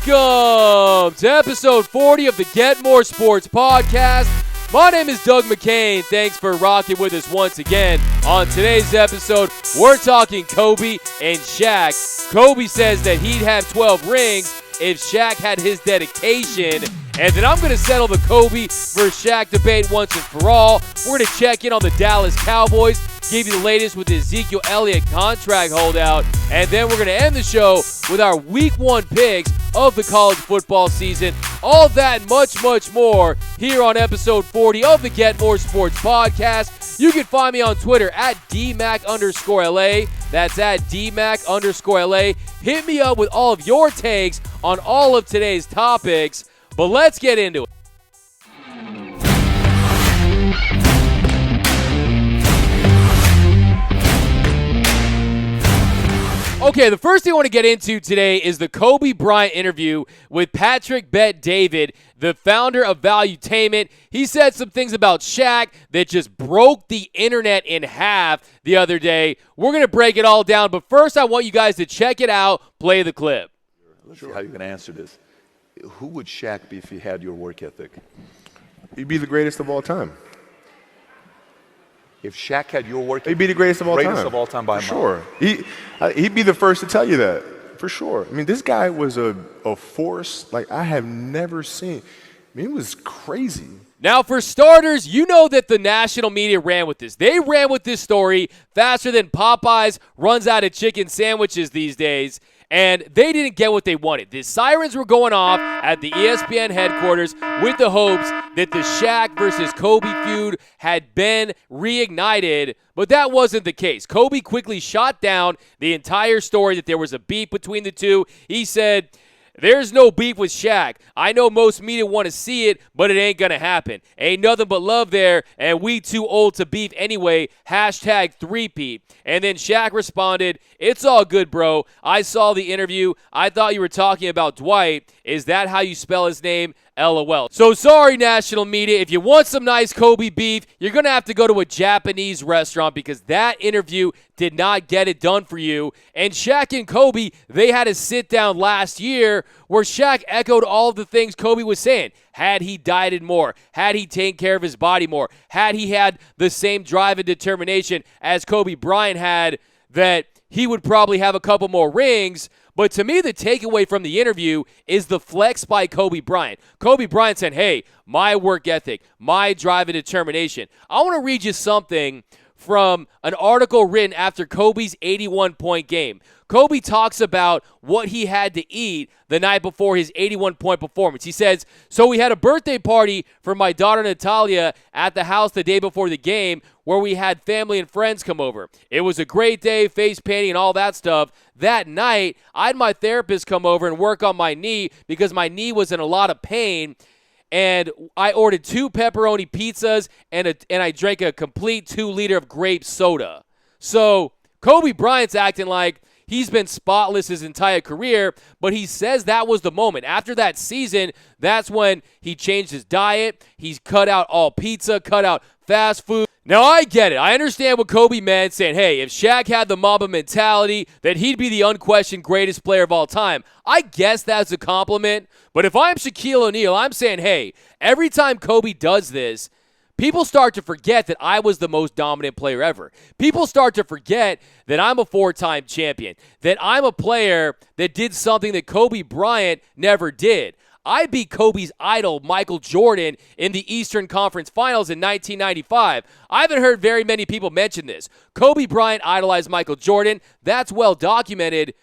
Welcome to episode 40 of the Get More Sports podcast. My name is Doug McCain. Thanks for rocking with us once again. On today's episode, we're talking Kobe and Shaq. Kobe says that he'd have 12 rings if Shaq had his dedication. And then I'm going to settle the Kobe versus Shaq debate once and for all. We're going to check in on the Dallas Cowboys, give you the latest with the Ezekiel Elliott contract holdout, and then we're going to end the show with our Week 1 picks of the college football season. All that and much, much more here on episode 40 of the Get More Sports podcast. You can find me on Twitter at DMac_LA. That's at DMac_LA. Hit me up with all of your takes on all of today's topics. But let's get into it. Okay, the first thing I want to get into today is the Kobe Bryant interview with Patrick Bet-David, the founder of Valuetainment. He said some things about Shaq that just broke the internet in half the other day. We're going to break it all down, but first I want you guys to check it out. Play the clip. Let's see how you're going to answer this. Who would Shaq be if he had your work ethic? He'd be the greatest of all time. If Shaq had your work ethic, he'd be the greatest of all time. Greatest of all time by a mile. Sure. He'd be the first to tell you that, for sure. I mean, this guy was a force like I have never seen. I mean, it was crazy. Now, for starters, you know that the national media ran with this. They ran with this story faster than Popeyes runs out of chicken sandwiches these days. And they didn't get what they wanted. The sirens were going off at the ESPN headquarters with the hopes that the Shaq versus Kobe feud had been reignited, but that wasn't the case. Kobe quickly shot down the entire story that there was a beef between the two. He said, "There's no beef with Shaq. I know most media want to see it, but it ain't going to happen. Ain't nothing but love there, and we too old to beef anyway. Hashtag three-peat." And then Shaq responded, "It's all good, bro. I saw the interview. I thought you were talking about Dwight. Is that how you spell his name? LOL." So sorry, national media. If you want some nice Kobe beef, you're going to have to go to a Japanese restaurant because that interview did not get it done for you. And Shaq and Kobe, they had a sit down last year where Shaq echoed all of the things Kobe was saying. Had he dieted more, had he taken care of his body more, had he had the same drive and determination as Kobe Bryant had, that he would probably have a couple more rings. But to me, the takeaway from the interview is the flex by Kobe Bryant. Kobe Bryant said, "Hey, my work ethic, my drive and determination." I want to read you something from an article written after Kobe's 81-point game. Kobe talks about what he had to eat the night before his 81-point performance. He says, "So we had a birthday party for my daughter Natalia at the house the day before the game where we had family and friends come over. It was a great day, face painting and all that stuff. That night, I had my therapist come over and work on my knee because my knee was in a lot of pain. And I ordered 2 pepperoni pizzas, and I drank a complete 2-liter of grape soda." So Kobe Bryant's acting like he's been spotless his entire career, but he says that was the moment. After that season, that's when he changed his diet. He's cut out all pizza, cut out fast food. Now, I get it. I understand what Kobe meant, saying, hey, if Shaq had the Mamba mentality, that he'd be the unquestioned greatest player of all time. I guess that's a compliment. But if I'm Shaquille O'Neal, I'm saying, hey, every time Kobe does this, people start to forget that I was the most dominant player ever. People start to forget that I'm a 4-time champion, that I'm a player that did something that Kobe Bryant never did. I beat Kobe's idol, Michael Jordan, in the Eastern Conference Finals in 1995. I haven't heard very many people mention this. Kobe Bryant idolized Michael Jordan. That's well documented.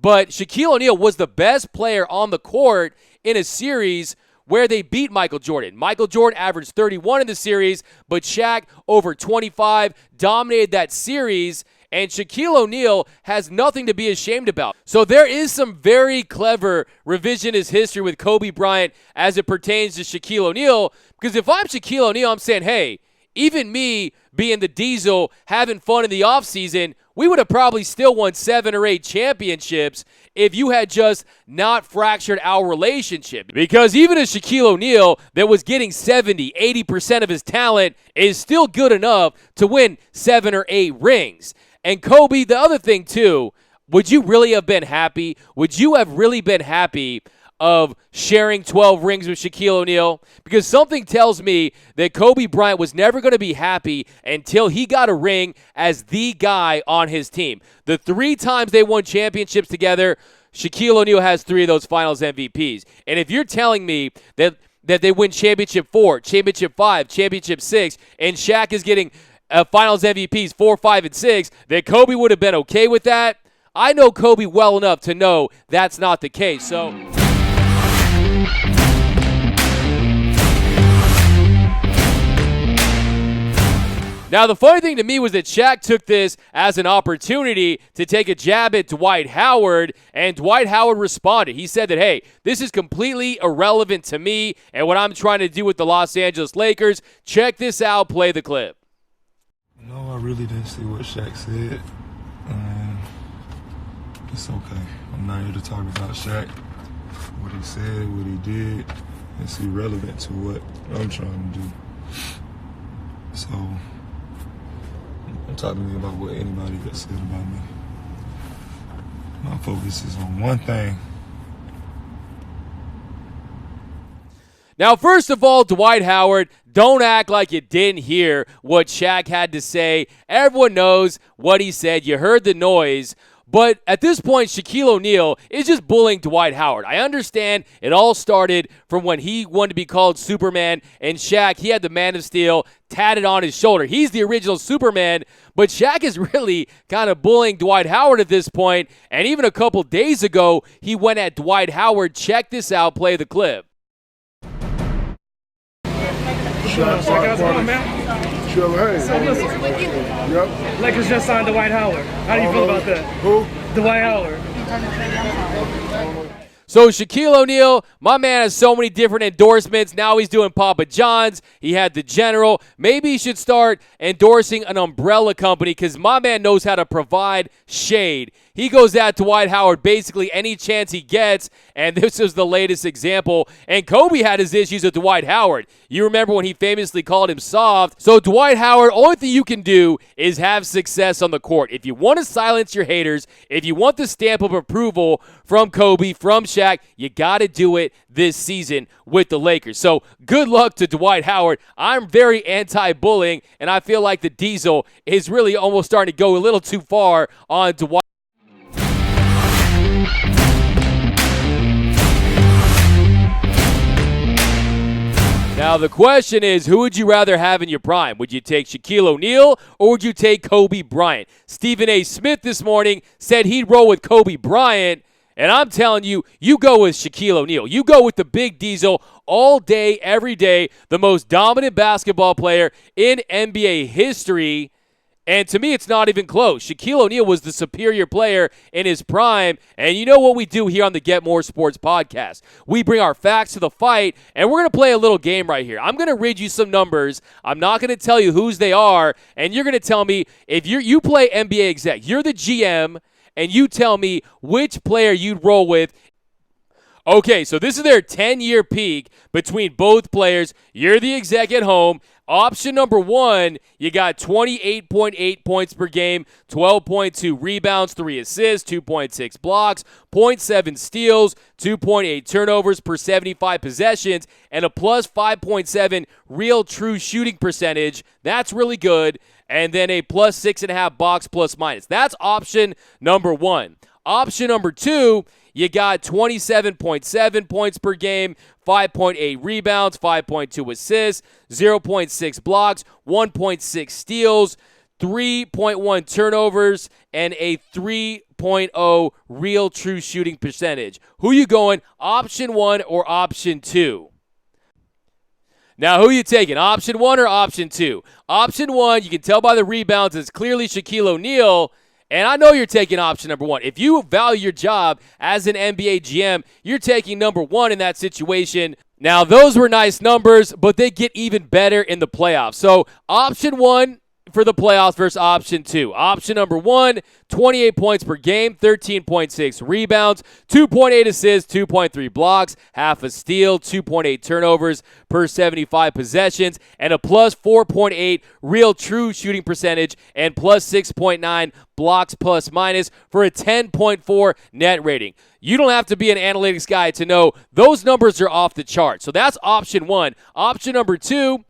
But Shaquille O'Neal was the best player on the court in a series where they beat Michael Jordan. Michael Jordan averaged 31 in the series, but Shaq over 25, dominated that series. And Shaquille O'Neal has nothing to be ashamed about. So there is some very clever revisionist history with Kobe Bryant as it pertains to Shaquille O'Neal. Because if I'm Shaquille O'Neal, I'm saying, hey, even me being the Diesel, having fun in the offseason, we would have probably still won 7 or 8 championships if you had just not fractured our relationship. Because even a Shaquille O'Neal that was getting 70, 80% of his talent is still good enough to win 7 or 8 rings. And Kobe, the other thing too, would you really have been happy? Would you have really been happy of sharing 12 rings with Shaquille O'Neal? Because something tells me that Kobe Bryant was never going to be happy until he got a ring as the guy on his team. The 3 times they won championships together, Shaquille O'Neal has 3 of those finals MVPs. And if you're telling me that they win championship 4, championship 5, championship 6, and Shaq is getting finals MVPs 4, 5, and 6, that Kobe would have been okay with that, I know Kobe well enough to know that's not the case. So now, the funny thing to me was that Shaq took this as an opportunity to take a jab at Dwight Howard, and Dwight Howard responded. He said that, hey, this is completely irrelevant to me and what I'm trying to do with the Los Angeles Lakers. Check this out. Play the clip. No, I really didn't see what Shaq said. It's okay. I'm not here to talk about Shaq, what he said, what he did. It's irrelevant to what I'm trying to do. So, don't talk to me about what anybody got said about me. My focus is on one thing. Now, first of all, Dwight Howard, don't act like you didn't hear what Shaq had to say. Everyone knows what he said. You heard the noise. But at this point, Shaquille O'Neal is just bullying Dwight Howard. I understand it all started from when he wanted to be called Superman, and Shaq, he had the Man of Steel tatted on his shoulder. He's the original Superman, but Shaq is really kind of bullying Dwight Howard at this point, and even a couple days ago, he went at Dwight Howard. Check this out. Play the clip. What's going on, man? Chill, hey. So listen, Yep. Lakers just signed Dwight Howard. How do you feel about that? Who? Dwight Howard. So Shaquille O'Neal, my man has so many different endorsements. Now he's doing Papa John's. He had the General. Maybe he should start endorsing an umbrella company because my man knows how to provide shade. He goes at Dwight Howard basically any chance he gets, and this is the latest example. And Kobe had his issues with Dwight Howard. You remember when he famously called him soft. So Dwight Howard, only thing you can do is have success on the court. If you want to silence your haters, if you want the stamp of approval from Kobe, from Shaq, you got to do it this season with the Lakers. So good luck to Dwight Howard. I'm very anti-bullying, and I feel like the Diesel is really almost starting to go a little too far on Dwight. Now, the question is, who would you rather have in your prime? Would you take Shaquille O'Neal or would you take Kobe Bryant? Stephen A. Smith this morning said he'd roll with Kobe Bryant, and I'm telling you, you go with Shaquille O'Neal. You go with the Big Diesel all day, every day, the most dominant basketball player in NBA history. And to me, it's not even close. Shaquille O'Neal was the superior player in his prime. And you know what we do here on the Get More Sports podcast? We bring our facts to the fight, and we're going to play a little game right here. I'm going to read you some numbers. I'm not going to tell you whose they are, and you're going to tell me if you play NBA exec. You're the GM, and you tell me which player you'd roll with. Okay, so this is their 10-year peak between both players. You're the exec at home. Option number 1, you got 28.8 points per game, 12.2 rebounds, 3 assists, 2.6 blocks, 0.7 steals, 2.8 turnovers per 75 possessions, and a plus 5.7 real true shooting percentage. That's really good. And then a plus 6.5 box plus minus. That's option number 1. Option number 2, you got 27.7 points per game, 5.8 rebounds, 5.2 assists, 0.6 blocks, 1.6 steals, 3.1 turnovers, and a 3.0 real true shooting percentage. Who you going, option 1 or option 2? Now, who you taking, option 1 or option 2? Option 1, you can tell by the rebounds, it's clearly Shaquille O'Neal. And I know you're taking option number 1. If you value your job as an NBA GM, you're taking number 1 in that situation. Now, those were nice numbers, but they get even better in the playoffs. So, option 1 for the playoffs versus option 2. Option number 1, 28 points per game, 13.6 rebounds, 2.8 assists, 2.3 blocks, half a steal, 2.8 turnovers per 75 possessions, and a plus 4.8 real true shooting percentage and plus 6.9 blocks plus minus for a 10.4 net rating. You don't have to be an analytics guy to know those numbers are off the chart. So that's option 1. Option number 2,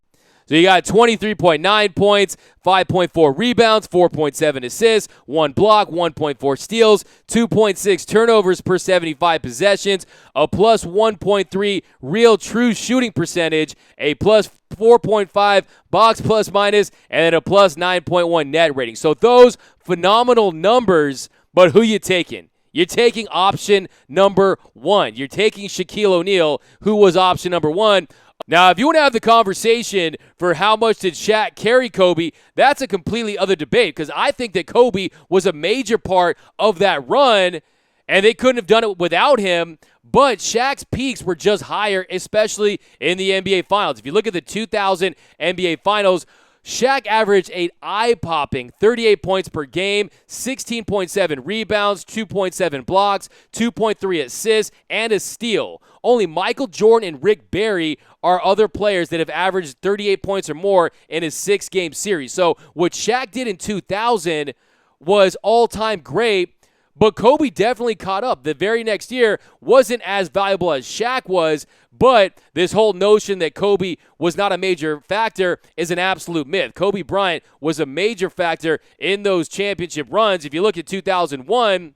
so you got 23.9 points, 5.4 rebounds, 4.7 assists, 1 block, 1.4 steals, 2.6 turnovers per 75 possessions, a plus 1.3 real true shooting percentage, a plus 4.5 box plus minus, and then a plus 9.1 net rating. So those phenomenal numbers, but who you taking? You're taking option number 1. You're taking Shaquille O'Neal, who was option number 1. Now, if you want to have the conversation for how much did Shaq carry Kobe, that's a completely other debate, because I think that Kobe was a major part of that run, and they couldn't have done it without him. But Shaq's peaks were just higher, especially in the NBA Finals. If you look at the 2000 NBA Finals, Shaq averaged an eye-popping 38 points per game, 16.7 rebounds, 2.7 blocks, 2.3 assists, and a steal. Only Michael Jordan and Rick Barry are other players that have averaged 38 points or more in a 6-game series. So what Shaq did in 2000 was all-time great, but Kobe definitely caught up. The very next year wasn't as valuable as Shaq was, but this whole notion that Kobe was not a major factor is an absolute myth. Kobe Bryant was a major factor in those championship runs. If you look at 2001,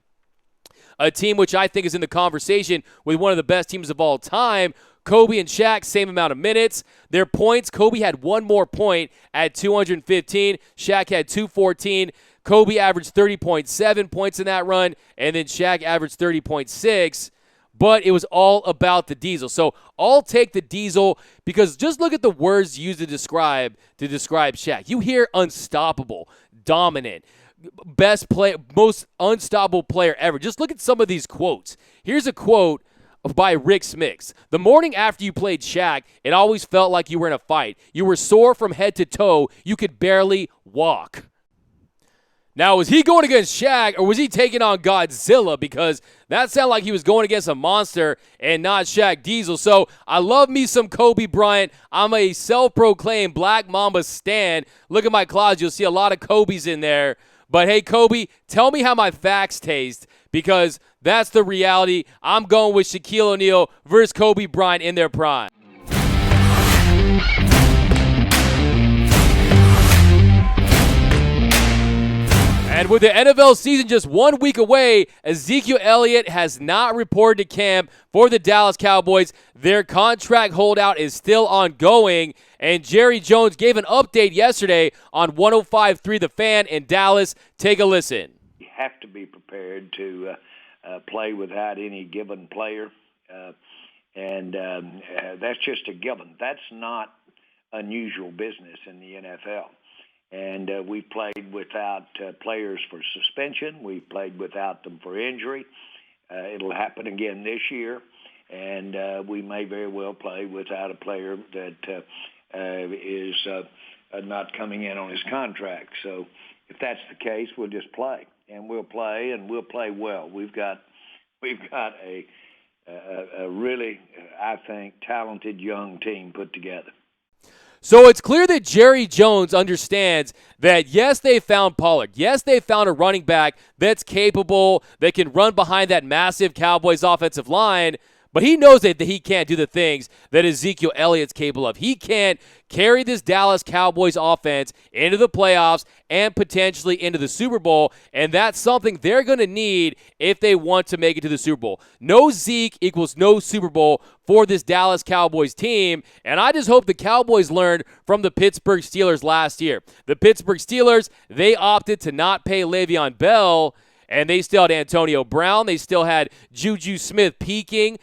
a team which I think is in the conversation with one of the best teams of all time, Kobe and Shaq, same amount of minutes. Their points, Kobe had one more point at 215. Shaq had 214. Kobe averaged 30.7 points in that run, and then Shaq averaged 30.6. But it was all about the diesel. So I'll take the diesel, because just look at the words used to describe Shaq. You hear unstoppable, dominant, best player, most unstoppable player ever. Just look at some of these quotes. Here's a quote by Rick Smicks. The morning after you played Shaq, it always felt like you were in a fight. You were sore from head to toe. You could barely walk. Now, was he going against Shaq, or was he taking on Godzilla? Because that sounded like he was going against a monster and not Shaq Diesel. So I love me some Kobe Bryant. I'm a self-proclaimed Black Mamba stan. Look at my closet. You'll see a lot of Kobes in there. But hey, Kobe, tell me how my facts taste, because that's the reality. I'm going with Shaquille O'Neal versus Kobe Bryant in their prime. And with the NFL season just 1 week away, Ezekiel Elliott has not reported to camp for the Dallas Cowboys. Their contract holdout is still ongoing, and Jerry Jones gave an update yesterday on 105.3 The Fan in Dallas. Take a listen. You have to be prepared to play without any given player, and that's just a given. That's not unusual business in the NFL. And we played without players for suspension. We played without them for injury. It'll happen again this year, and we may very well play without a player that is not coming in on his contract. So if that's the case, we'll just play, and we'll play well. We've got a really, I think, talented young team put together. So it's clear that Jerry Jones understands that, yes, they found Pollard. Yes, they found a running back that's capable, that can run behind that massive Cowboys offensive line, but he knows that he can't do the things that Ezekiel Elliott's capable of. He can't carry this Dallas Cowboys offense into the playoffs and potentially into the Super Bowl, and that's something they're going to need if they want to make it to the Super Bowl. No Zeke equals no Super Bowl for this Dallas Cowboys team, and I just hope the Cowboys learned from the Pittsburgh Steelers last year. The Pittsburgh Steelers, they opted to not pay Le'Veon Bell, and they still had Antonio Brown. They still had Juju Smith peaking,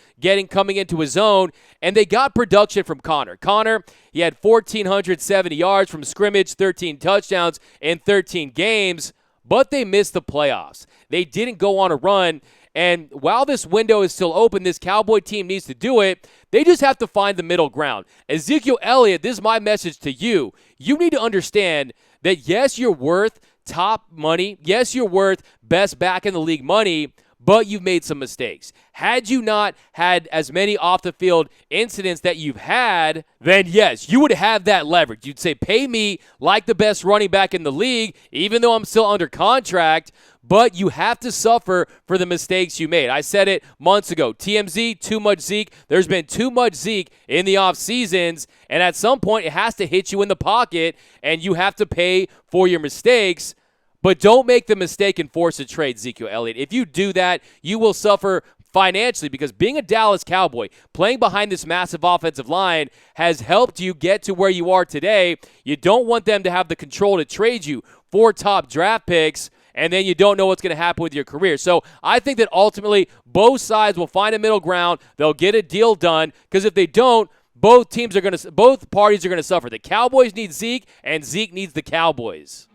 coming into his own, and they got production from Connor. Connor, he had 1,470 yards from scrimmage, 13 touchdowns in 13 games, but they missed the playoffs. They didn't go on a run, And while this window is still open, this Cowboy team needs to do it. They just have to find the middle ground. Ezekiel Elliott, this is my message to you. You need to understand that, yes, you're worth top money. Yes, you're worth best back in the league money, but you've made some mistakes. Had you not had as many off-the-field incidents that you've had, then yes, you would have that leverage. You'd say, pay me like the best running back in the league, even though I'm still under contract, but you have to suffer for the mistakes you made. I said it months ago. TMZ, too much Zeke. There's been too much Zeke in the off seasons, and at some point it has to hit you in the pocket, and you have to pay for your mistakes. But don't make the mistake and force a trade, Ezekiel Elliott. If you do that, you will suffer financially, because being a Dallas Cowboy, playing behind this massive offensive line, has helped you get to where you are today. You don't want them to have the control to trade you for top draft picks, and then you don't know what's going to happen with your career. So I think that ultimately both sides will find a middle ground. They'll get a deal done, because if they don't, both parties are going to suffer. The Cowboys need Zeke, and Zeke needs the Cowboys.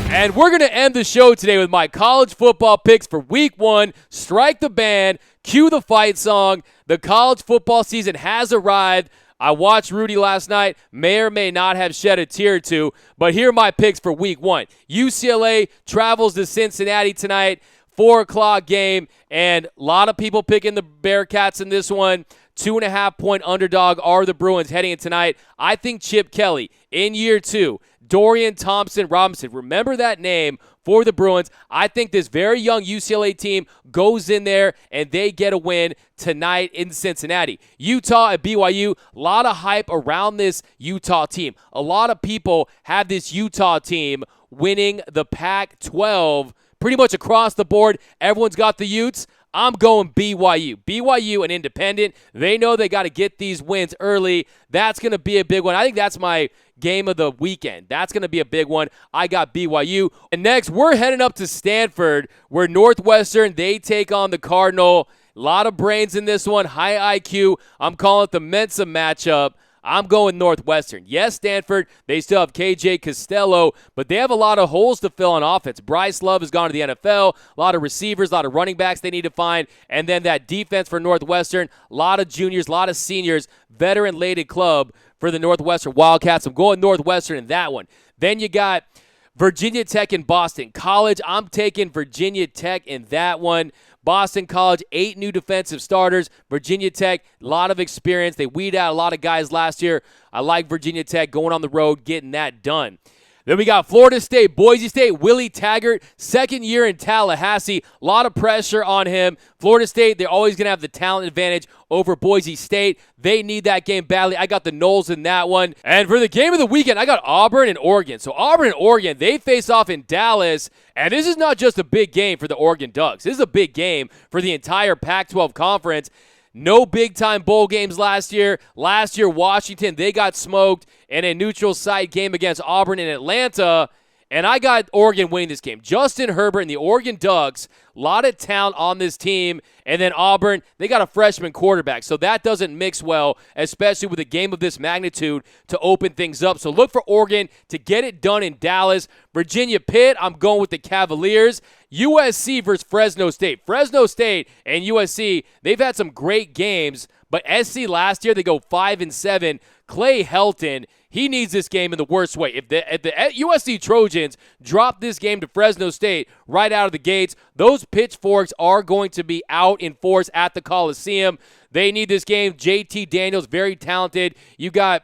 And we're going to end the show today with my college football picks for week 1. Strike the band, cue the fight song. The college football season has arrived. I watched Rudy last night, may or may not have shed a tear or two, but here are my picks for week 1. UCLA travels to Cincinnati tonight, 4 o'clock game, and a lot of people picking the Bearcats in this one. 2.5-point underdog are the Bruins heading in tonight. I think Chip Kelly in year 2, Dorian Thompson-Robinson, remember that name for the Bruins. I think this very young UCLA team goes in there and they get a win tonight in Cincinnati. Utah at BYU, a lot of hype around this Utah team. A lot of people have this Utah team winning the Pac-12 pretty much across the board. Everyone's got the Utes. I'm going BYU. BYU, an independent. They know they got to get these wins early. That's going to be a big one. I think that's my game of the weekend. That's going to be a big one. I got BYU. And next, we're heading up to Stanford, where Northwestern, they take on the Cardinal. A lot of brains in this one. High IQ. I'm calling it the Mensa matchup. I'm going Northwestern. Yes, Stanford, they still have KJ Costello, but they have a lot of holes to fill on offense. Bryce Love has gone to the NFL, a lot of receivers, a lot of running backs they need to find, and then that defense for Northwestern, a lot of juniors, a lot of seniors, veteran-laden club for the Northwestern Wildcats. I'm going Northwestern in that one. Then you got Virginia Tech and Boston College. I'm taking Virginia Tech in that one. Boston College, 8 new defensive starters. Virginia Tech, a lot of experience. They weed out a lot of guys last year. I like Virginia Tech going on the road, getting that done. Then we got Florida State, Boise State, Willie Taggart, second year in Tallahassee. A lot of pressure on him. Florida State, they're always going to have the talent advantage over Boise State. They need that game badly. I got the Noles in that one. And for the game of the weekend, I got Auburn and Oregon. So Auburn and Oregon, they face off in Dallas. And this is not just a big game for the Oregon Ducks. This is a big game for the entire Pac-12 conference. No big-time bowl games last year. Last year, Washington, they got smoked in a neutral site game against Auburn in Atlanta. And I got Oregon winning this game. Justin Herbert and the Oregon Ducks, a lot of talent on this team. And then Auburn, they got a freshman quarterback. So that doesn't mix well, especially with a game of this magnitude to open things up. So look for Oregon to get it done in Dallas. Virginia Pitt, I'm going with the Cavaliers. USC versus Fresno State. Fresno State and USC, they've had some great games. But SC last year, they go 5-7. Clay Helton, he needs this game in the worst way. If the USC Trojans drop this game to Fresno State right out of the gates, those pitchforks are going to be out in force at the Coliseum. They need this game. JT Daniels, very talented. You got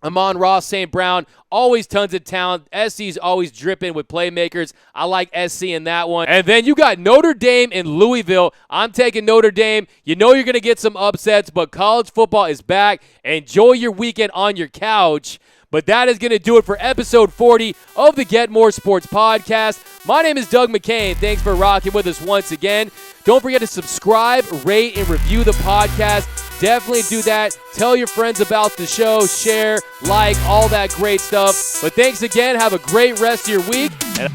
Amon-Ra St. Brown, always tons of talent. SC's always dripping with playmakers. I like SC in that one. And then you got Notre Dame and Louisville. I'm taking Notre Dame. You know you're going to get some upsets, but college football is back. Enjoy your weekend on your couch. But that is going to do it for episode 40 of the Get More Sports podcast. My name is Doug McCain. Thanks for rocking with us once again. Don't forget to subscribe, rate, and review the podcast. Definitely do that. Tell your friends about the show. Share, like, all that great stuff. But thanks again. Have a great rest of your week. And